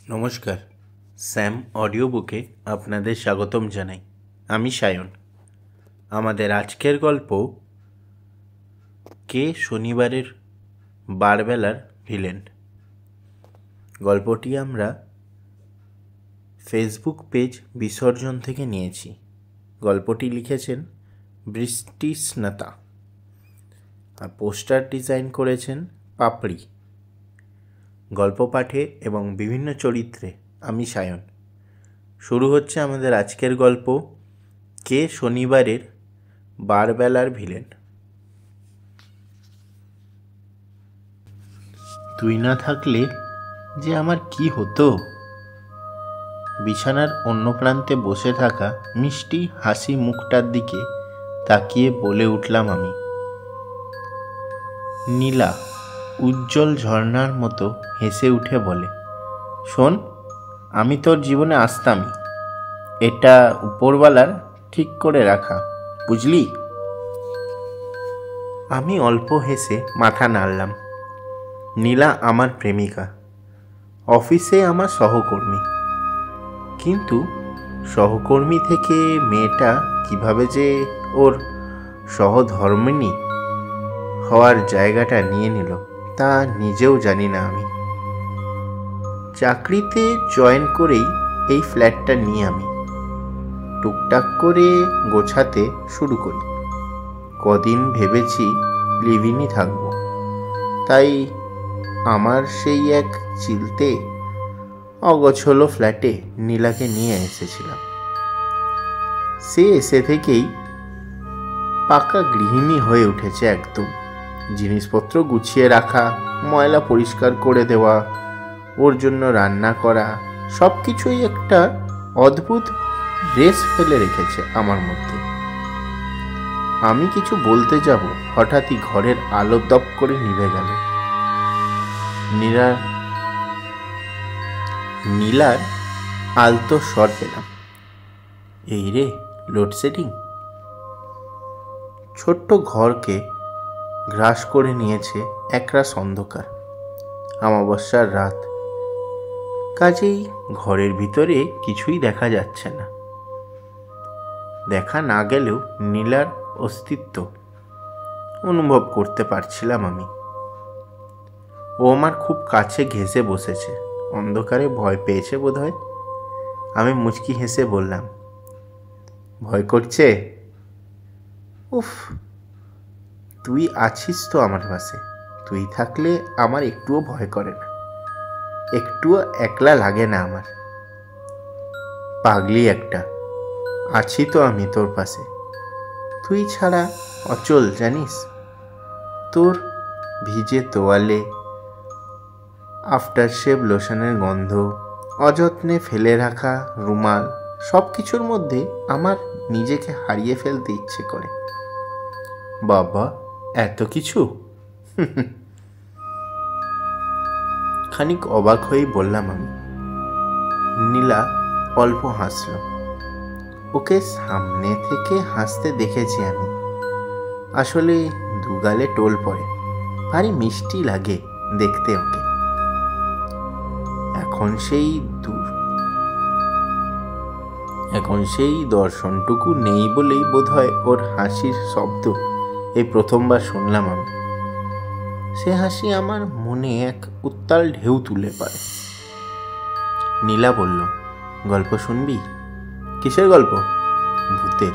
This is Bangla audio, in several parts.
নমস্কার, স্যাম অডিও বুকে আপনাদের স্বাগতম জানাই। আমি সায়ন। আমাদের আজকের গল্প কে শনিবারের বারবেলার ভিলেন। গল্পটি আমরা ফেসবুক পেজ বিসর্জন থেকে নিয়েছি। গল্পটি লিখেছেন বৃষ্টি স্নাতা আর পোস্টার ডিজাইন করেছেন পাপড়ি। গল্প পাঠে এবং বিভিন্ন চরিত্রে আমি সায়ন। শুরু হচ্ছে আমাদের আজকের গল্প কে শনিবারের বারবেলার ভিলেন। তুই না থাকলে যে আমার কি হতো। বিছানার অন্য প্রান্তে বসে থাকা মিষ্টি হাসি মুখটার দিকে তাকিয়ে বলে উঠলাম আমি। নীলা উজ্জ্বল ঝর্ণার মতো হেসে উঠে বলে, শোন, আমি তোর জীবনে আসতামই। এটা উপরওয়ালার ঠিক করে রাখা, বুঝলি? আমি অল্প হেসে মাথা নাড়লাম। নীলা আমার প্রেমিকা, অফিসে আমার সহকর্মী, কিন্তু সহকর্মী থেকে মেয়েটা কিভাবে যে ওর সহধর্মিণী হওয়ার জায়গাটা নিয়ে নিল তা নিজেও জানি না আমি। চাকরিতে জয়েন করেই এই ফ্ল্যাটটা নিয়ে আমি টুকটাক করে গোছাতে শুরু করি। কদিন ভেবেছি লিভ-ইনই থাকবো, তাই আমার সেই এক চিলতে অগোছলো ফ্ল্যাটে নীলাকে নিয়ে এসেছিলাম। সে এসে থেকেই পাকা গৃহিণী হয়ে উঠেছে একদম। জিনিসপত্র গুছিয়ে রাখা, ময়লা পরিষ্কার করে দেওয়া, ওর জন্য রান্না করা, সব কিছুই একটা অদ্ভুত রেস ফেলে রেখেছে আমার মধ্যে। আমি কিছু বলতে যাব, হঠাৎই ঘরের আলো দপ করে নিভে গেল। নীলার আলতো স্বর পেলাম, এই রে, লোডশেডিং। ছোট্ট ঘরকে গ্রাস করে নিয়েছে একরাশ অন্ধকার। অমাবস্যার রাত, কাজেই ঘরের ভিতরে কিছুই দেখা যাচ্ছে না। দেখা না গেলেও নীলার অস্তিত্ব অনুভব করতে পারছিলাম আমি। ও আমার খুব কাছে ঘেঁষে বসেছে, অন্ধকারে ভয় পেয়েছে বোধহয়। আমি মুচকি হেসে বললাম, ভয় করছে? উফ, তুই আছিস তো আমার পাশে। তুই থাকলে আমার একটুও ভয় করে না, একটুও একলা লাগে না আমার। পাগলি একটা, আছি তো আমি তোর পাশে। তুই ছাড়া অচল, জানিস? তোর ভিজে তোয়ালে, আফটার শেভ লোশনের গন্ধ, অযত্নে ফেলে রাখা রুমাল, সব কিছুর মধ্যে আমার নিজেকে হারিয়ে ফেলতে ইচ্ছে করে। বাবা, এত কিছু? খানিক অবাক হয়েই বললাম আমি। নীলা অল্প হাসল। ওকে সামনে থেকে হাসতে দেখেছি আমি। আসলে দুগালে টোল পড়ে, ভারী মিষ্টি লাগে দেখতে ওকে। এখন সেই দর্শনটুকু নেই বলেই বোধহয় ওর হাসির শব্দ এই প্রথমবার শুনলাম আমি। সে হাসি আমার মনে এক উত্তাল ঢেউ তুলে পারে। নীলা বলল, গল্প শুনবি? কিসের গল্প? ভূতের।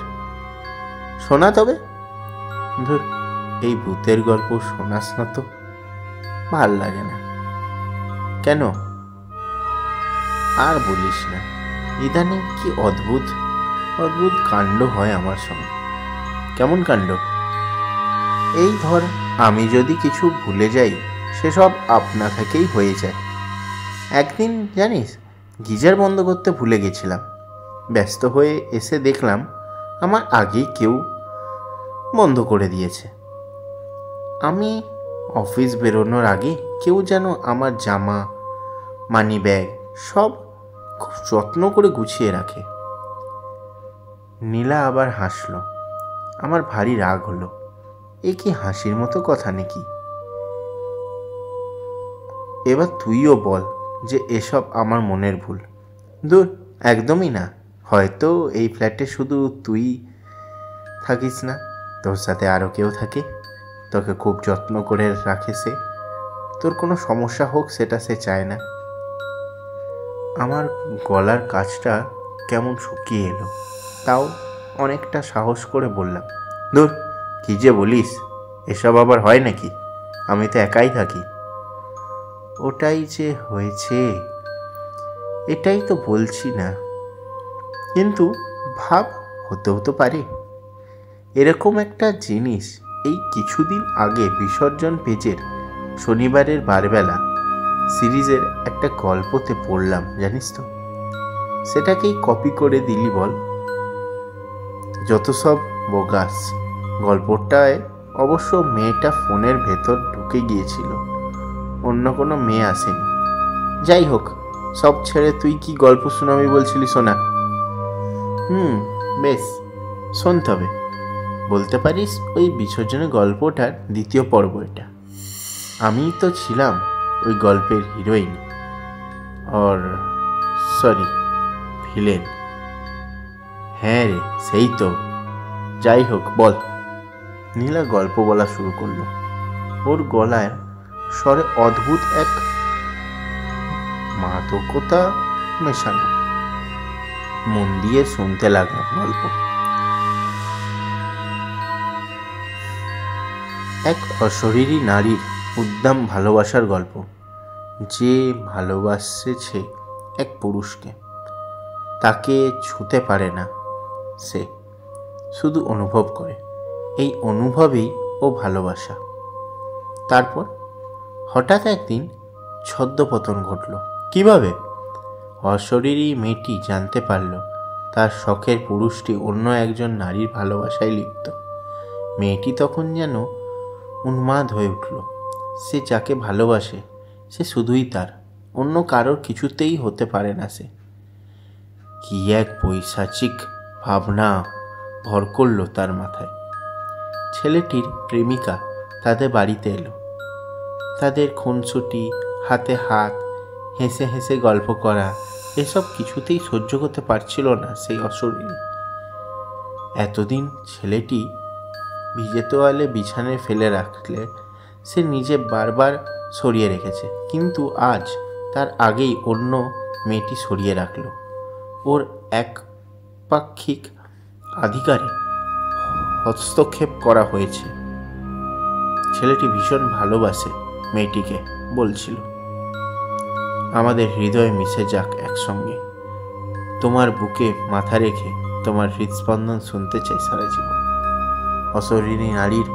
শোনা তবে। ধুর, এই ভূতের গল্প শোনাস না তো, ভাল লাগে না। কেন? আর বলিস না, ইদানিং কি অদ্ভুত অদ্ভুত কাণ্ড হয় আমার সঙ্গে। কেমন কাণ্ড? এই ধর, আমি যদি কিছু ভুলে যাই, সেসব আপনা থেকেই হয়ে যায়। একদিন জানিস, গিজার বন্ধ করতে ভুলে গেছিলাম। ব্যস্ত হয়ে এসে দেখলাম আমার আগেই কেউ বন্ধ করে দিয়েছে। আমি অফিস বেরোনোর আগে কেউ যেন আমার জামা, মানি ব্যাগ সব খুব যত্ন করে গুছিয়ে রাখে। নীলা আবার হাসল। আমার ভারী রাগ হলো। এ কি হাসির মতো কথা নাকি? এবার তুইও বল, যে এসব আমার মনের ভুল। দূর, একদমই না। হয়তো এই ফ্ল্যাটে শুধু তুই থাকিস না, তোর সাথে আরও কেউ থাকে। তোকে খুব যত্ন করে রাখে সে। তোর কোনো সমস্যা হোক সেটা সে চায় না। আমার গলার কাছটা কেমন শুকিয়ে এলো, তাও অনেকটা সাহস করে বললাম, ধুর, কী যে বলিস, এসব আবার হয় নাকি? আমি তো একাই থাকি। ওটাই যে হয়েছে, এটাই তো বলছি না। কিন্তু ভাব, হতেও তো পারে। এরকম একটা জিনিস এই কিছুদিন আগে বিসর্জন পেজের শনিবারের বারবেলা সিরিজের একটা গল্পতে পড়লাম, জানিস তো। সেটাকেই কপি করে দিলি বল? যত সব বোগাস। গল্পটায় অবশ্য মেয়েটা ফোনের ভেতর ঢুকে গিয়েছিল, অন্য কোনো মেয়ে আসেনি। যাই হোক, সব ছেড়ে তুই কি গল্প শোনাবি বলছিলি? শোনা। বেশ, শোন তবে। বলতে পারিস ওই বিসর্জনের গল্পটার দ্বিতীয় পর্ব এটা। আমি তো ছিলাম ওই গল্পের হিরোইন, সরি, ভিলেন। হ্যাঁ রে, সেই তো। যাই হোক, বল। নীলা গল্প বলা শুরু করলো। ওর গলায় স্বরে অদ্ভুত এক মাদকতা মেশানো। মন দিয়ে শুনতে লাগলাম গল্প। এক অশরীরী নারীর উদ্দাম ভালোবাসার গল্প, যে ভালোবাসেছে এক পুরুষকে। তাকে ছুঁতে পারে না সে, শুধু অনুভব করে। এই অনুভবেই ও ভালোবাসা। তারপর হঠাৎ একদিন ছদ্মপতন ঘটল। কিভাবে? অশরীরী মেয়েটি জানতে পারল তার শখের পুরুষটি অন্য একজন নারীর ভালোবাসায় লিপ্ত। মেয়েটি তখন যেন উন্মাদ হয়ে উঠল। সে যাকে ভালোবাসে সে শুধুই তার, অন্য কারোর কিছুতেই হতে পারে না সে। কি এক পৈশাচিক ভাবনা ভর করল তার মাথায়। ছেলেটির প্রেমিকা তাদের বাড়িতে এলো। তাদের খুনসুটি, হাতে হাত, হেসে হেসে গল্প করা, এসব কিছুতেই সহ্য করতে পারছিল না সেই অশরীরী। এতদিন ছেলেটি ভিজে তোয়ালে বিছানায় ফেলে রাখলে সে নিজে বারবার সরিয়ে রেখেছে, কিন্তু আজ তার আগেই অন্য মেয়েটি সরিয়ে রাখল। ওর একপাক্ষিক অধিকারে হস্তক্ষেপ করা হয়েছে। ছেলেটি ভীষণ ভালোবাসে মেয়েটিকে, বলছিল, আমাদের হৃদয় মিশে যাক একসঙ্গে। তোমার বুকে মাথা রেখে তোমার হৃদস্পন্দন শুনতে চাই সারা জীবন। অশরীরী নারীর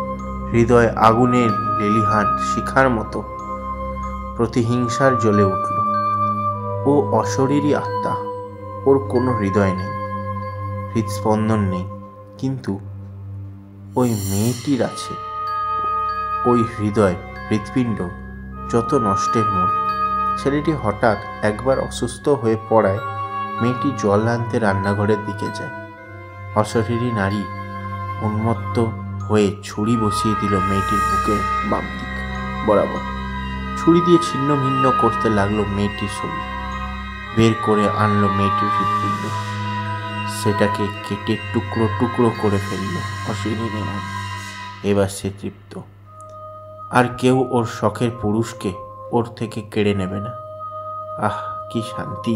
হৃদয় আগুনের লেলিহান শিখার মতো প্রতিহিংসার জ্বলে উঠল। ও অশরীরী আত্মা, ওর কোনো হৃদয় নেই, হৃদস্পন্দন নেই, কিন্তু ওই মেয়েটির আছে। ওই হৃদয়, হৃৎপিণ্ড যত নষ্টের মূল। ছেলেটি হঠাৎ একবার অসুস্থ হয়ে পড়ায় মেয়েটি জল আনতে রান্নাঘরের দিকে যায়। অশরীরী নারী উন্মত্ত হয়ে ছুরি বসিয়ে দিল মেয়েটির বুকের বাম দিক বরাবর। ছুরি দিয়ে ছিন্ন ভিন্ন করতে লাগলো মেয়েটির শরীর। বের করে আনলো মেয়েটির হৃৎপিণ্ড। সেটাকে কেটে টুকরো টুকরো করে ফেলল অশরীরী নারী। এবার সে তৃপ্ত। আর কেউ ওর শখের পুরুষকে ওর থেকে কেড়ে নেবে না। আহ, কি শান্তি!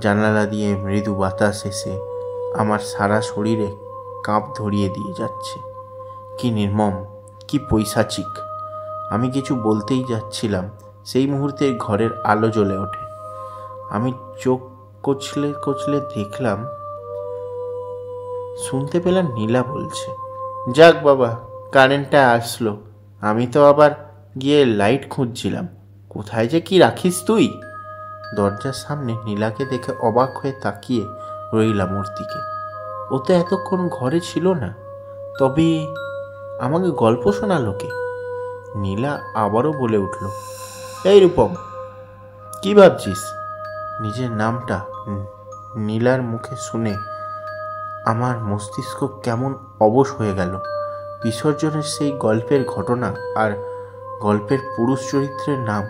জানালা দিয়ে মৃদু বাতাস এসে আমার সারা শরীরে কাঁপ ধরিয়ে দিয়ে যাচ্ছে। কি নির্মম, কি পৈশাচিক! আমি কিছু বলতেই যাচ্ছিলাম, সেই মুহূর্তে ঘরের আলো জ্বলে ওঠে। আমি চোখ কচলে কচলে দেখলাম, শুনতে পেলাম নীলা বলছে, যাক বাবা, কারেন্টটা আসলো। আমি তো আবার গিয়ে লাইট খুঁজছিলাম। কোথায় যে কি রাখিস তুই? দরজার সামনে নীলাকে দেখে অবাক হয়ে তাকিয়ে রইলাম ওর দিকে। ও তো এতক্ষণ ঘরে ছিল না, তবে আমাকে গল্প শোনালো কে? নীলা আবারও বলে উঠল, এই রূপম, কি ভাবছিস? নিজের নামটা নীলার মুখে শুনে আমার মস্তিষ্ক কেমন অবশ হয়ে গেল। বিসর্জনের সেই গল্পের ঘটনা আর গল্পের পুরুষ চরিত্রের নাম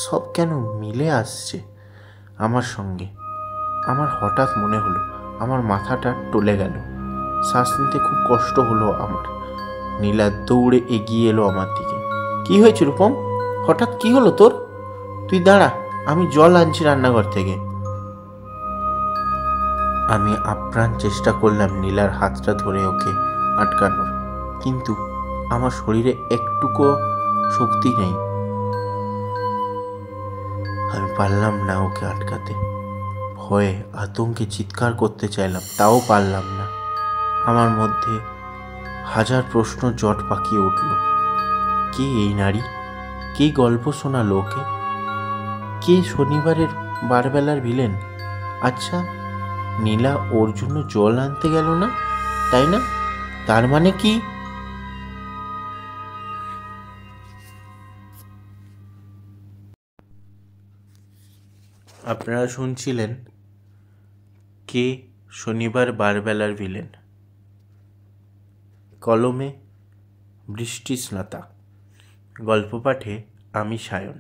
সব কেন মিলে আসছে আমার সঙ্গে। আমার হঠাৎ মনে হলো আমার মাথাটা টলে গেল, শ্বাস নিতে খুব কষ্ট হলো আমার। নীলা দৌড়ে এগিয়ে এলো আমার দিকে। কি হয়েছে রূপম? হঠাৎ কি হলো তোর? তুই দাঁড়া, আমি জল আনছি রান্নাঘর থেকে। আমি আপ্রাণ চেষ্টা করলাম নীলার হাতটা ধরে ওকে আটকানোর, কিন্তু আমার শরীরে একটুকু শক্তি নেই। আমি পারলাম না ওকে আটকাতে। ভয়ে আতঙ্কে চিৎকার করতে চাইলাম, তাও পারলাম না। আমার মধ্যে হাজার প্রশ্ন জট পাকিয়ে উঠল। কে এই নারী? কে গল্প শোনালো ওকে? কে শনিবারের বারবেলার ভিলেন? আচ্ছা, নীলা ওর জন্য জল আনতে গেল না, তাই না? তার মানে কি? আপনারা শুনছিলেন কে শনিবার বারবেলার ভিলেন। কলমে বৃষ্টি স্নাতা, গল্প পাঠে আমি সায়ন।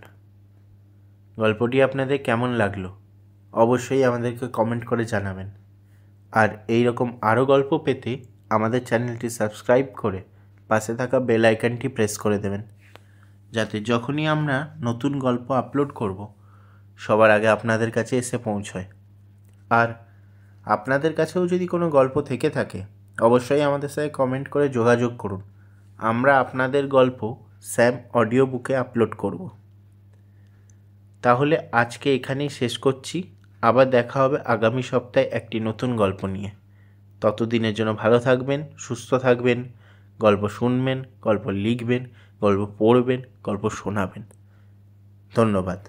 গল্পটি আপনাদের কেমন লাগলো অবশ্যই আমাদেরকে কমেন্ট করে জানাবেন। আর এই রকম আরও গল্প পেতে আমাদের চ্যানেলটি সাবস্ক্রাইব করে পাশে থাকা বেল আইকনটি প্রেস করে দেবেন, যাতে যখনই আমরা নতুন গল্প আপলোড করব সবার আগে আপনাদের কাছে এসে পৌঁছয়। আর আপনাদের কাছেও যদি কোনো গল্প থেকে থাকে অবশ্যই আমাদের সাথে কমেন্ট করে যোগাযোগ করুন। আমরা আপনাদের গল্প স্যাম অডিও বুকে আপলোড করব। তাহলে আজকে এখানেই শেষ করছি। আবার দেখা হবে আগামী সপ্তাহে একটি নতুন গল্প নিয়ে। ততদিনের জন্য ভালো থাকবেন, সুস্থ থাকবেন, গল্প শুনবেন, গল্প লিখবেন, গল্প পড়বেন, গল্প শোনাবেন। ধন্যবাদ।